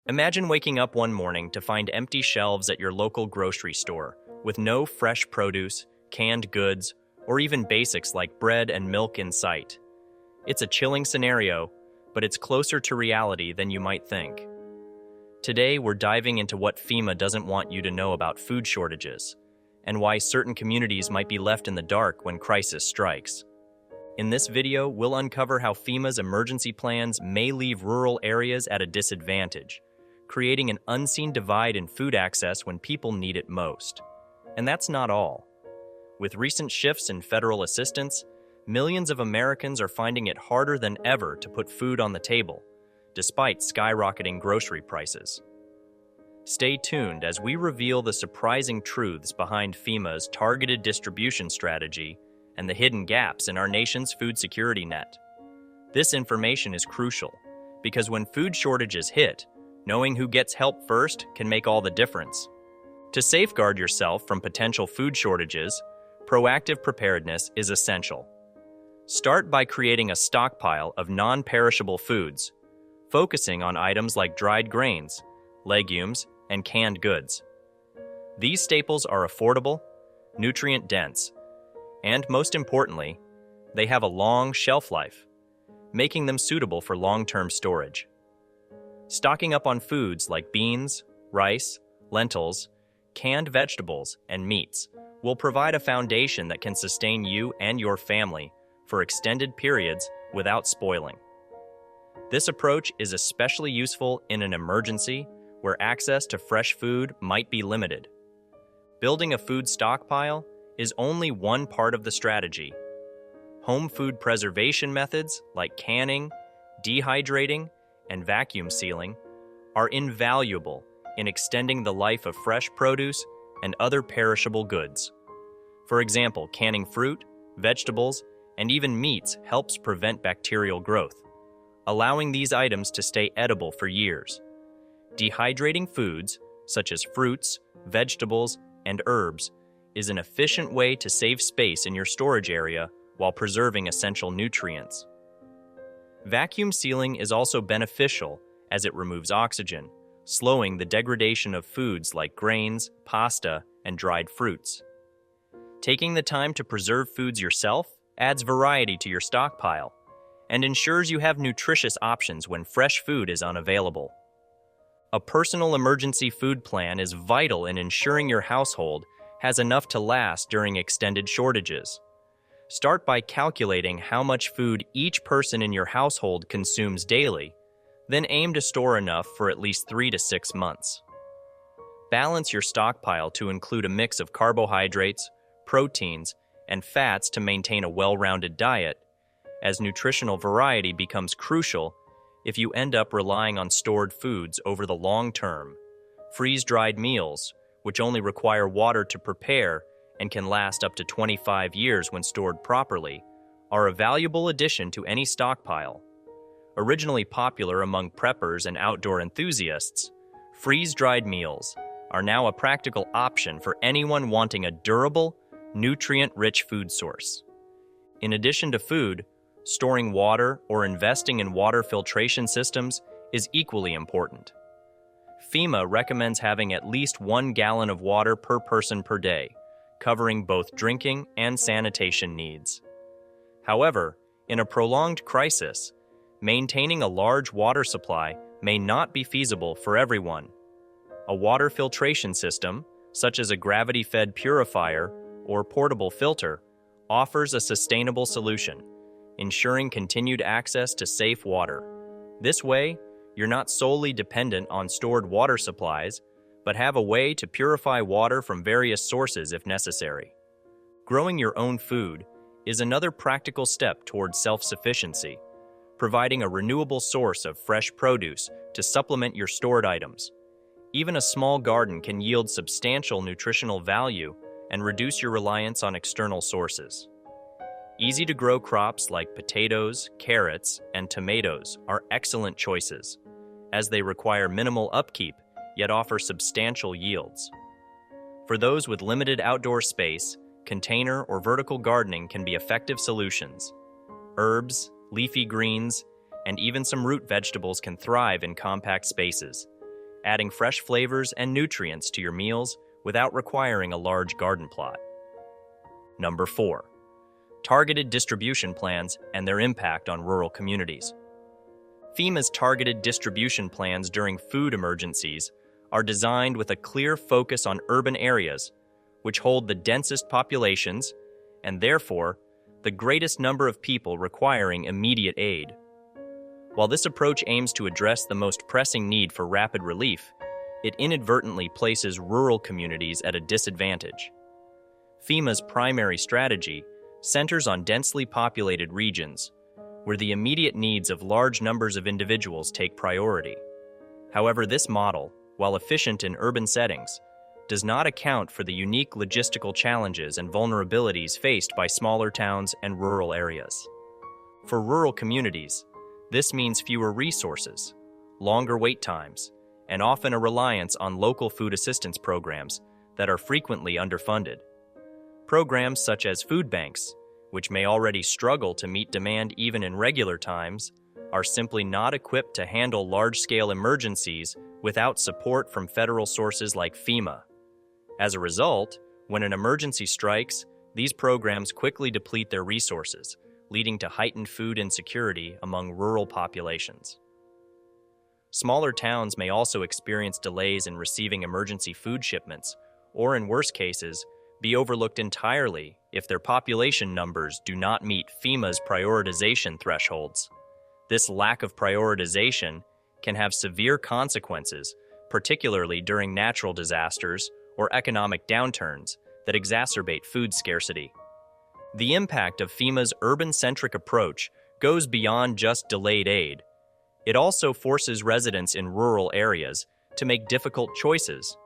Imagine waking up one morning to find empty shelves at your local grocery store, with no fresh produce, canned goods, or even basics like bread and milk in sight. It's a chilling scenario, but it's closer to reality than you might think. Today, we're diving into what FEMA doesn't want you to know about food shortages, and why certain communities might be left in the dark when crisis strikes. In this video, we'll uncover how FEMA's emergency plans may leave rural areas at a disadvantage, creating an unseen divide in food access when people need it most. And that's not all. With recent shifts in federal assistance, millions of Americans are finding it harder than ever to put food on the table, despite skyrocketing grocery prices. Stay tuned as we reveal the surprising truths behind FEMA's targeted distribution strategy and the hidden gaps in our nation's food security net. This information is crucial, because when food shortages hit, knowing who gets help first can make all the difference. To safeguard yourself from potential food shortages, proactive preparedness is essential. Start by creating a stockpile of non-perishable foods, focusing on items like dried grains, legumes, and canned goods. These staples are affordable, nutrient-dense, and most importantly, they have a long shelf life, making them suitable for long-term storage. Stocking up on foods like beans, rice, lentils, canned vegetables, and meats will provide a foundation that can sustain you and your family for extended periods without spoiling. This approach is especially useful in an emergency where access to fresh food might be limited. Building a food stockpile is only one part of the strategy. Home food preservation methods like canning, dehydrating, and vacuum sealing are invaluable in extending the life of fresh produce and other perishable goods. For example, canning fruit, vegetables, and even meats helps prevent bacterial growth, allowing these items to stay edible for years. Dehydrating foods, such as fruits, vegetables, and herbs, is an efficient way to save space in your storage area while preserving essential nutrients. Vacuum sealing is also beneficial as it removes oxygen, slowing the degradation of foods like grains, pasta, and dried fruits. Taking the time to preserve foods yourself adds variety to your stockpile and ensures you have nutritious options when fresh food is unavailable. A personal emergency food plan is vital in ensuring your household has enough to last during extended shortages. Start by calculating how much food each person in your household consumes daily, then aim to store enough for at least 3 to 6 months. Balance your stockpile to include a mix of carbohydrates, proteins, and fats to maintain a well-rounded diet, as nutritional variety becomes crucial if you end up relying on stored foods over the long term. Freeze-dried meals, which only require water to prepare and can last up to 25 years when stored properly, are a valuable addition to any stockpile. Originally popular among preppers and outdoor enthusiasts, freeze-dried meals are now a practical option for anyone wanting a durable, nutrient-rich food source. In addition to food, storing water or investing in water filtration systems is equally important. FEMA recommends having at least 1 gallon of water per person per day, covering both drinking and sanitation needs. However, in a prolonged crisis, maintaining a large water supply may not be feasible for everyone. A water filtration system, such as a gravity-fed purifier or portable filter, offers a sustainable solution, ensuring continued access to safe water. This way, you're not solely dependent on stored water supplies, but have a way to purify water from various sources if necessary. Growing your own food is another practical step towards self-sufficiency, providing a renewable source of fresh produce to supplement your stored items. Even a small garden can yield substantial nutritional value and reduce your reliance on external sources. Easy-to-grow crops like potatoes, carrots, and tomatoes are excellent choices, as they require minimal upkeep yet offer substantial yields. For those with limited outdoor space, container or vertical gardening can be effective solutions. Herbs, leafy greens, and even some root vegetables can thrive in compact spaces, adding fresh flavors and nutrients to your meals without requiring a large garden plot. Number 4. Targeted distribution plans and their impact on rural communities. FEMA's targeted distribution plans during food emergencies are designed with a clear focus on urban areas, which hold the densest populations and therefore the greatest number of people requiring immediate aid. While this approach aims to address the most pressing need for rapid relief, it inadvertently places rural communities at a disadvantage. FEMA's primary strategy centers on densely populated regions, where the immediate needs of large numbers of individuals take priority. However, this model, while efficient in urban settings, does not account for the unique logistical challenges and vulnerabilities faced by smaller towns and rural areas. For rural communities, this means fewer resources, longer wait times, and often a reliance on local food assistance programs that are frequently underfunded. Programs such as food banks, which may already struggle to meet demand even in regular times, are simply not equipped to handle large-scale emergencies without support from federal sources like FEMA. As a result, when an emergency strikes, these programs quickly deplete their resources, leading to heightened food insecurity among rural populations. Smaller towns may also experience delays in receiving emergency food shipments, or in worse cases, be overlooked entirely if their population numbers do not meet FEMA's prioritization thresholds. This lack of prioritization can have severe consequences, particularly during natural disasters or economic downturns that exacerbate food scarcity. The impact of FEMA's urban-centric approach goes beyond just delayed aid. It also forces residents in rural areas to make difficult choices.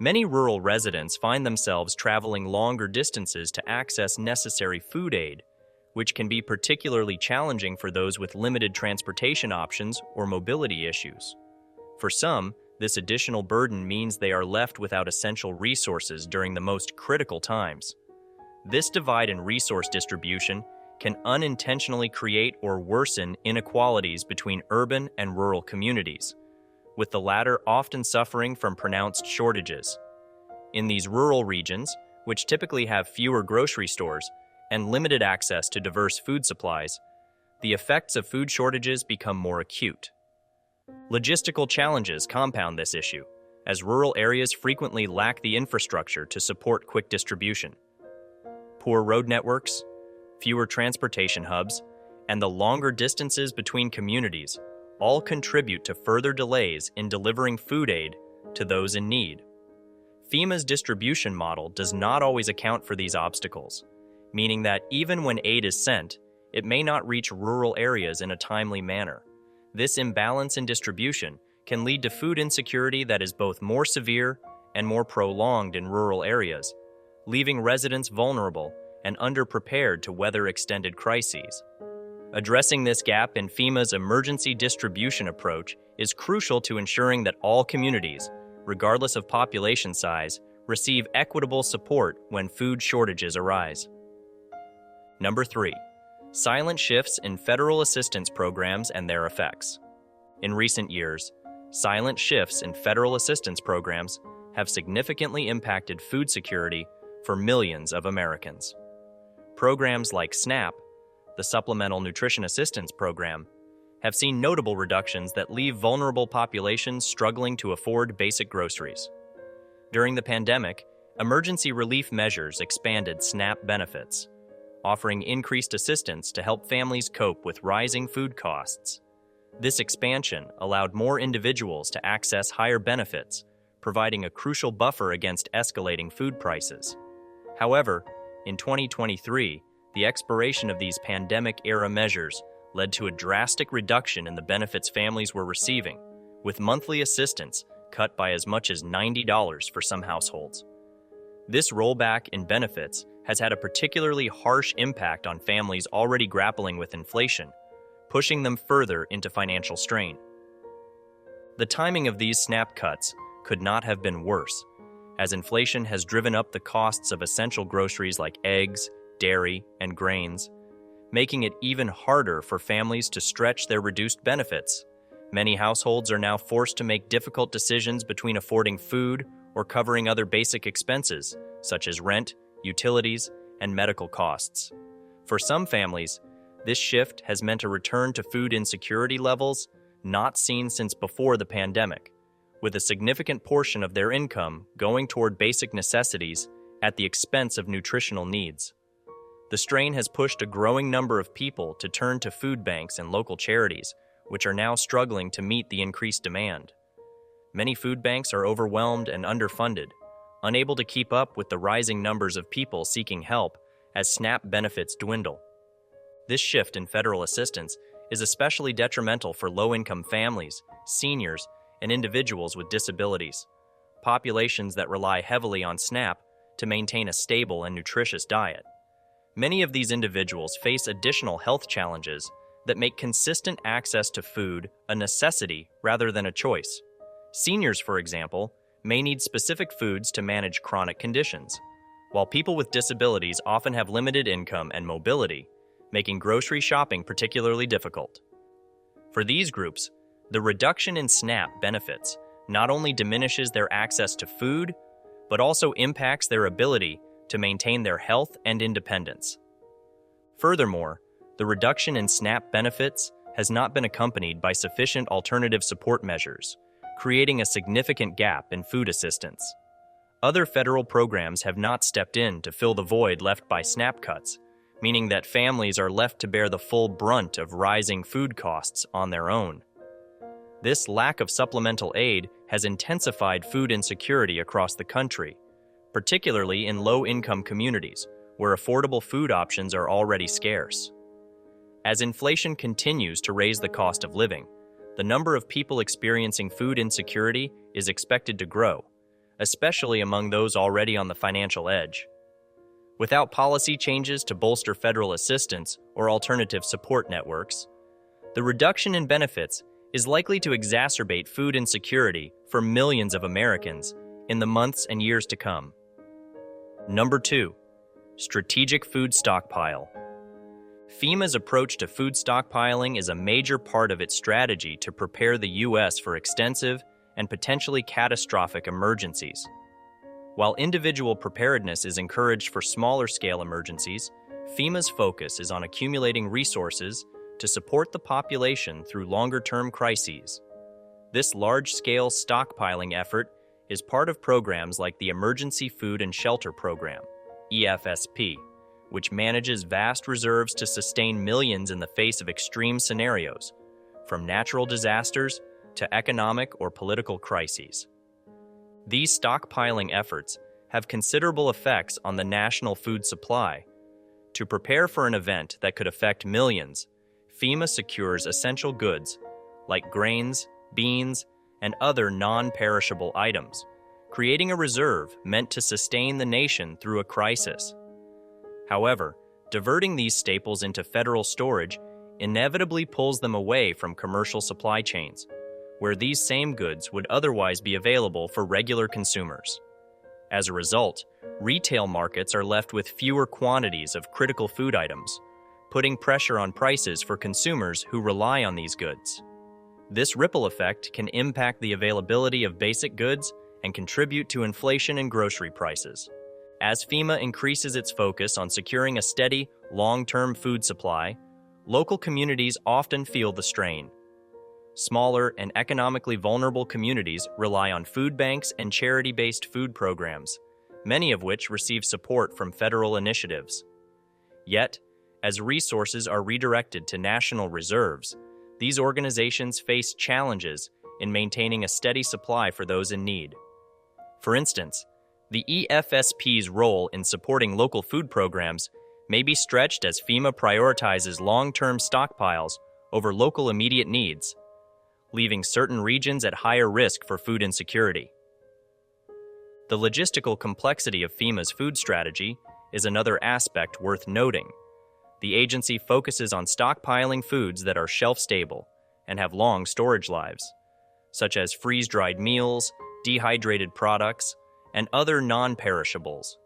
Many rural residents find themselves traveling longer distances to access necessary food aid, which can be particularly challenging for those with limited transportation options or mobility issues. For some, this additional burden means they are left without essential resources during the most critical times. This divide in resource distribution can unintentionally create or worsen inequalities between urban and rural communities, with the latter often suffering from pronounced shortages. In these rural regions, which typically have fewer grocery stores and limited access to diverse food supplies, the effects of food shortages become more acute. Logistical challenges compound this issue, as rural areas frequently lack the infrastructure to support quick distribution. Poor road networks, fewer transportation hubs, and the longer distances between communities all contribute to further delays in delivering food aid to those in need. FEMA's distribution model does not always account for these obstacles, meaning that even when aid is sent, it may not reach rural areas in a timely manner. This imbalance in distribution can lead to food insecurity that is both more severe and more prolonged in rural areas, leaving residents vulnerable and underprepared to weather extended crises. Addressing this gap in FEMA's emergency distribution approach is crucial to ensuring that all communities, regardless of population size, receive equitable support when food shortages arise. Number 3. Silent shifts in federal assistance programs and their effects. In recent years, silent shifts in federal assistance programs have significantly impacted food security for millions of Americans. Programs like SNAP, the Supplemental Nutrition Assistance Program, have seen notable reductions that leave vulnerable populations struggling to afford basic groceries. During the pandemic, emergency relief measures expanded SNAP benefits, offering increased assistance to help families cope with rising food costs. This expansion allowed more individuals to access higher benefits, providing a crucial buffer against escalating food prices. However, in 2023, the expiration of these pandemic-era measures led to a drastic reduction in the benefits families were receiving, with monthly assistance cut by as much as $90 for some households. This rollback in benefits has had a particularly harsh impact on families already grappling with inflation, pushing them further into financial strain. The timing of these SNAP cuts could not have been worse, as inflation has driven up the costs of essential groceries like eggs, dairy, and grains, making it even harder for families to stretch their reduced benefits. Many households are now forced to make difficult decisions between affording food or covering other basic expenses, such as rent, utilities, and medical costs. For some families, this shift has meant a return to food insecurity levels not seen since before the pandemic, with a significant portion of their income going toward basic necessities at the expense of nutritional needs. The strain has pushed a growing number of people to turn to food banks and local charities, which are now struggling to meet the increased demand. Many food banks are overwhelmed and underfunded, unable to keep up with the rising numbers of people seeking help as SNAP benefits dwindle. This shift in federal assistance is especially detrimental for low-income families, seniors, and individuals with disabilities, populations that rely heavily on SNAP to maintain a stable and nutritious diet. Many of these individuals face additional health challenges that make consistent access to food a necessity rather than a choice. Seniors, for example, may need specific foods to manage chronic conditions, while people with disabilities often have limited income and mobility, making grocery shopping particularly difficult. For these groups, the reduction in SNAP benefits not only diminishes their access to food, but also impacts their ability to maintain their health and independence. Furthermore, the reduction in SNAP benefits has not been accompanied by sufficient alternative support measures, creating a significant gap in food assistance. Other federal programs have not stepped in to fill the void left by SNAP cuts, meaning that families are left to bear the full brunt of rising food costs on their own. This lack of supplemental aid has intensified food insecurity across the country, particularly in low-income communities where affordable food options are already scarce. As inflation continues to raise the cost of living, the number of people experiencing food insecurity is expected to grow, especially among those already on the financial edge. Without policy changes to bolster federal assistance or alternative support networks, the reduction in benefits is likely to exacerbate food insecurity for millions of Americans in the months and years to come. Number 2, strategic food stockpile. FEMA's approach to food stockpiling is a major part of its strategy to prepare the U.S. for extensive and potentially catastrophic emergencies. While individual preparedness is encouraged for smaller-scale emergencies, FEMA's focus is on accumulating resources to support the population through longer-term crises. This large-scale stockpiling effort is part of programs like the Emergency Food and Shelter Program, EFSP, which manages vast reserves to sustain millions in the face of extreme scenarios, from natural disasters to economic or political crises. These stockpiling efforts have considerable effects on the national food supply. To prepare for an event that could affect millions, FEMA secures essential goods like grains, beans, and other non-perishable items, creating a reserve meant to sustain the nation through a crisis. However, diverting these staples into federal storage inevitably pulls them away from commercial supply chains, where these same goods would otherwise be available for regular consumers. As a result, retail markets are left with fewer quantities of critical food items, putting pressure on prices for consumers who rely on these goods. This ripple effect can impact the availability of basic goods and contribute to inflation in grocery prices. As FEMA increases its focus on securing a steady, long-term food supply, local communities often feel the strain. Smaller and economically vulnerable communities rely on food banks and charity-based food programs, many of which receive support from federal initiatives. Yet, as resources are redirected to national reserves, these organizations face challenges in maintaining a steady supply for those in need. For instance, the EFSP's role in supporting local food programs may be stretched as FEMA prioritizes long-term stockpiles over local immediate needs, leaving certain regions at higher risk for food insecurity. The logistical complexity of FEMA's food strategy is another aspect worth noting. The agency focuses on stockpiling foods that are shelf-stable and have long storage lives, such as freeze-dried meals, dehydrated products, and other non-perishables.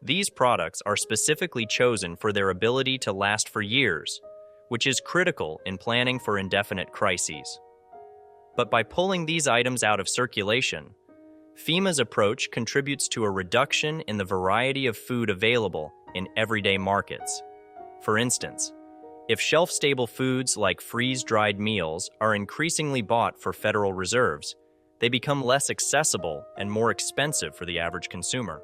These products are specifically chosen for their ability to last for years, which is critical in planning for indefinite crises. But by pulling these items out of circulation, FEMA's approach contributes to a reduction in the variety of food available in everyday markets. For instance, if shelf-stable foods like freeze-dried meals are increasingly bought for federal reserves, they become less accessible and more expensive for the average consumer.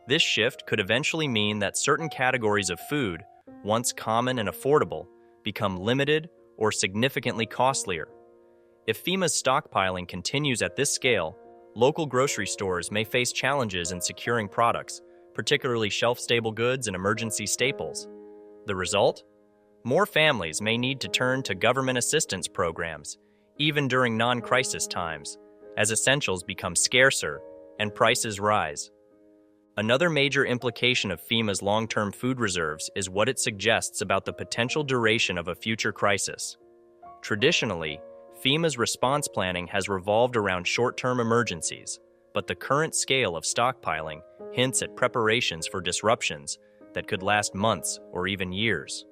This shift could eventually mean that certain categories of food, once common and affordable, become limited or significantly costlier. If FEMA's stockpiling continues at this scale, local grocery stores may face challenges in securing products, particularly shelf-stable goods and emergency staples. The result? More families may need to turn to government assistance programs, even during non-crisis times, as essentials become scarcer and prices rise. Another major implication of FEMA's long-term food reserves is what it suggests about the potential duration of a future crisis. Traditionally, FEMA's response planning has revolved around short-term emergencies, but the current scale of stockpiling hints at preparations for disruptions that could last months or even years.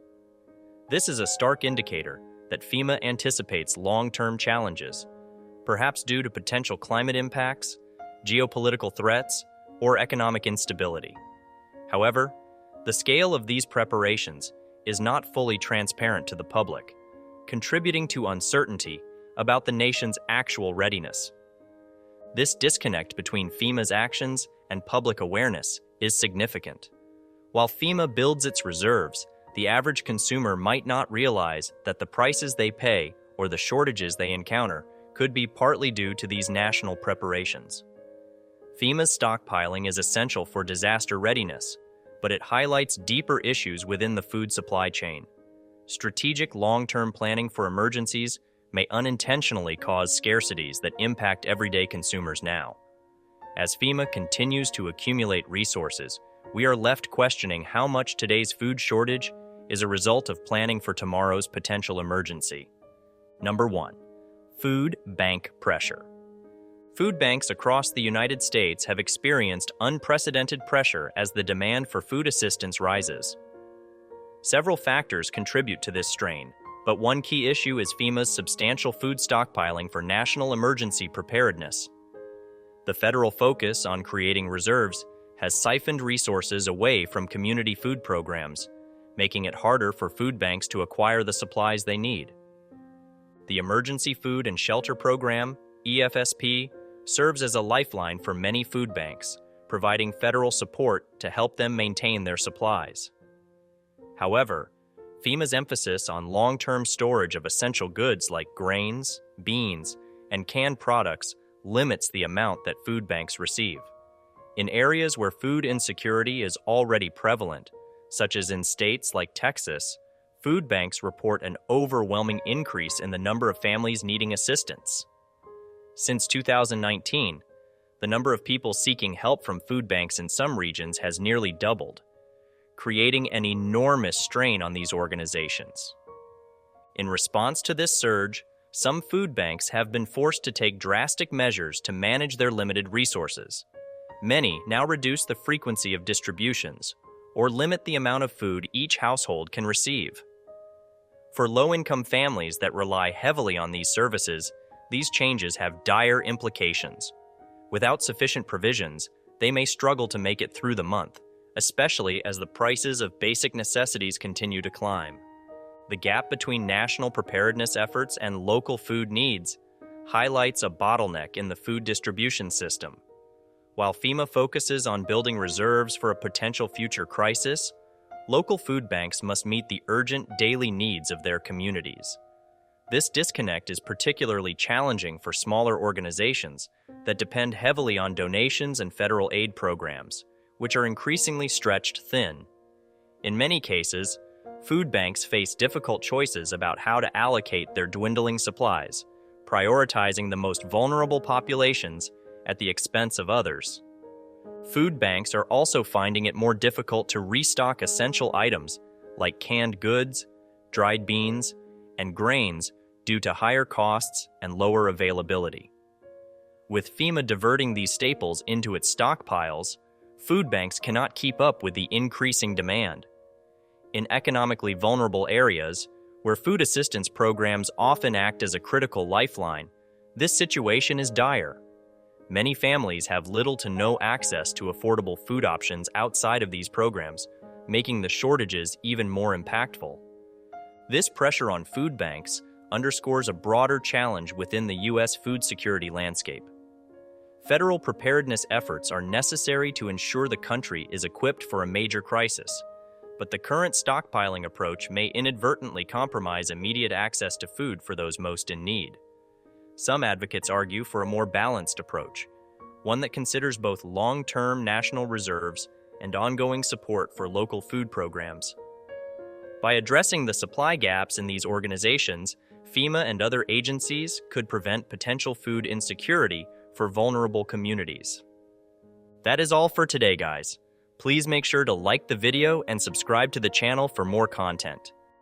This is a stark indicator that FEMA anticipates long-term challenges, perhaps due to potential climate impacts, geopolitical threats, or economic instability. However, the scale of these preparations is not fully transparent to the public, contributing to uncertainty about the nation's actual readiness. This disconnect between FEMA's actions and public awareness is significant. While FEMA builds its reserves, the average consumer might not realize that the prices they pay or the shortages they encounter could be partly due to these national preparations. FEMA's stockpiling is essential for disaster readiness, but it highlights deeper issues within the food supply chain. Strategic long-term planning for emergencies may unintentionally cause scarcities that impact everyday consumers now. As FEMA continues to accumulate resources, we are left questioning how much today's food shortage is a result of planning for tomorrow's potential emergency. Number 1. Food bank pressure. Food banks across the United States have experienced unprecedented pressure as the demand for food assistance rises. Several factors contribute to this strain, but one key issue is FEMA's substantial food stockpiling for national emergency preparedness. The federal focus on creating reserves has siphoned resources away from community food programs, making it harder for food banks to acquire the supplies they need. The Emergency Food and Shelter Program, EFSP, serves as a lifeline for many food banks, providing federal support to help them maintain their supplies. However, FEMA's emphasis on long-term storage of essential goods like grains, beans, and canned products limits the amount that food banks receive. In areas where food insecurity is already prevalent, such as in states like Texas, food banks report an overwhelming increase in the number of families needing assistance. Since 2019, the number of people seeking help from food banks in some regions has nearly doubled, creating an enormous strain on these organizations. In response to this surge, some food banks have been forced to take drastic measures to manage their limited resources. Many now reduce the frequency of distributions or limit the amount of food each household can receive. For low-income families that rely heavily on these services, these changes have dire implications. Without sufficient provisions, they may struggle to make it through the month, especially as the prices of basic necessities continue to climb. The gap between national preparedness efforts and local food needs highlights a bottleneck in the food distribution system. While FEMA focuses on building reserves for a potential future crisis, local food banks must meet the urgent daily needs of their communities. This disconnect is particularly challenging for smaller organizations that depend heavily on donations and federal aid programs, which are increasingly stretched thin. In many cases, food banks face difficult choices about how to allocate their dwindling supplies, prioritizing the most vulnerable populations at the expense of others. Food banks are also finding it more difficult to restock essential items like canned goods, dried beans, and grains due to higher costs and lower availability. With FEMA diverting these staples into its stockpiles, food banks cannot keep up with the increasing demand. In economically vulnerable areas, where food assistance programs often act as a critical lifeline, This situation is dire. Many families have little to no access to affordable food options outside of these programs, making the shortages even more impactful. This pressure on food banks underscores a broader challenge within the U.S. food security landscape. Federal preparedness efforts are necessary to ensure the country is equipped for a major crisis, but the current stockpiling approach may inadvertently compromise immediate access to food for those most in need. Some advocates argue for a more balanced approach, one that considers both long-term national reserves and ongoing support for local food programs. By addressing the supply gaps in these organizations, FEMA and other agencies could prevent potential food insecurity for vulnerable communities. That is all for today, guys. Please make sure to like the video and subscribe to the channel for more content.